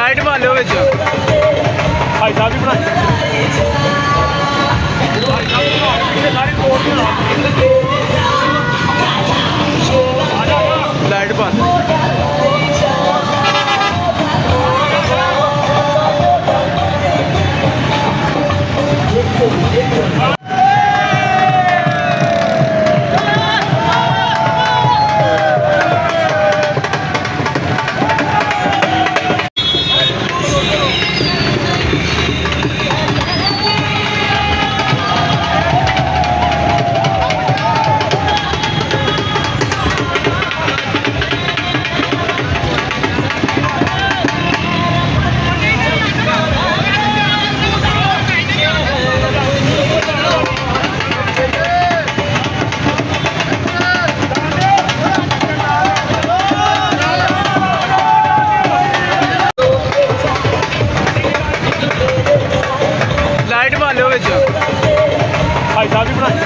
Light ਵਾਲਿਓ ਵਿੱਚ ਭਾਈ ਸਾਹਿਬ ਵੀ ਬਣਾਈ ਭਾਈ ਸਾਹਿਬ ਸਾਰੀ ਕੋਟ ਬਣਾ ਲਾਈਟ ਬੰਦ ਭਾਈ ਸਾਹਿਬ ਵੀ ਬਣਾਈ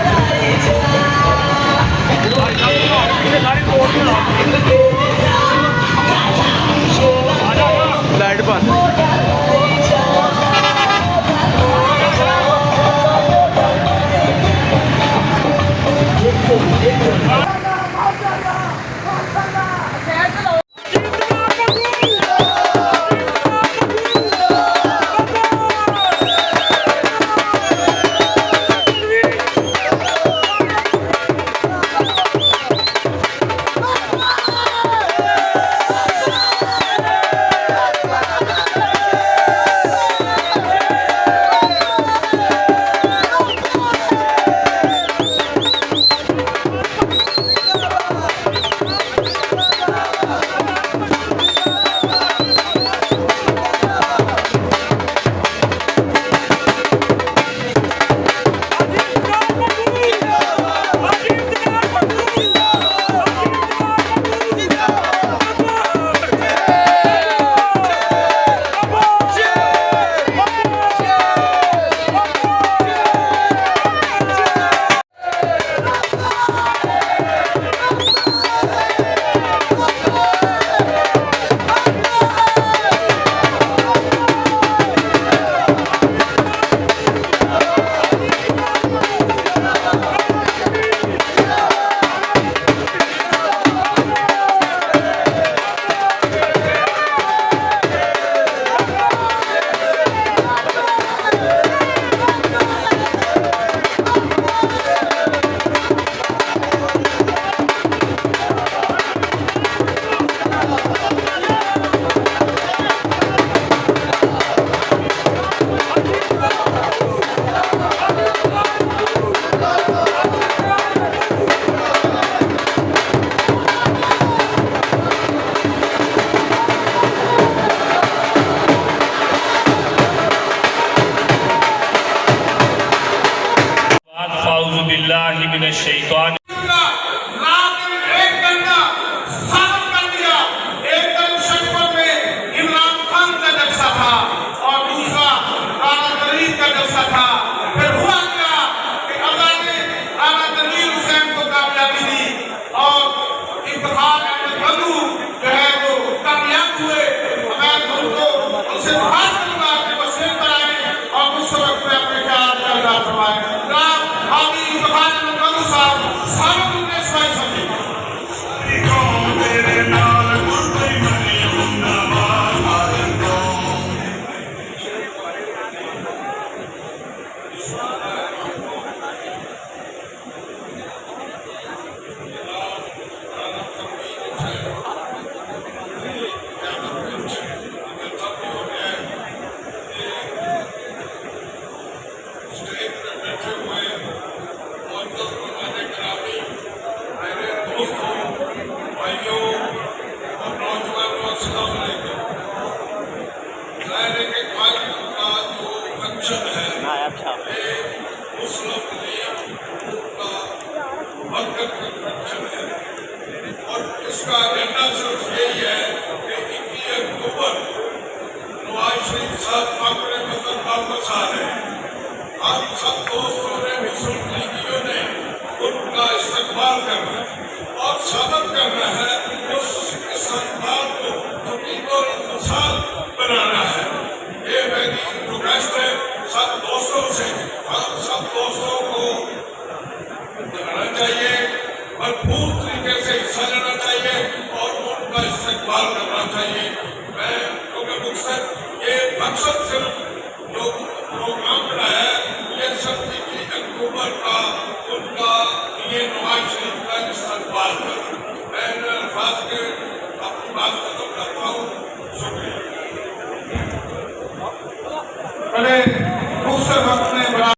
ਭਾਈ ਸਾਹਿਬ ਸਾਰੀ ਕੋਟ ਬਣਾ ਲਾਈਟ ਬੰਦ مسلم لیگ کا ورکر کنونشن ہے اور اس کا ایجنڈا صرف یہی ہے کہ 21 اکتوبر نواز شریف صاحب اپنے وطن واپس آ رہے ہیں. ہم سب دوستوں نے مسلم لیگیوں نے ان کا استقبال کرنا ہے اور ثابت کرنا ہے اس استقبال کو حقیقت اور مثال بنانا मकसद सिर्फ जो प्रोग्राम बनाया है ये सब 21 अक्टूबर का उनका ये नवाज शरीफ का इस्तकबाल है। मैं इन अल्फाज के अपनी बात खत्म करता हूँ। शुक्रिया। मुख्तर वक्त में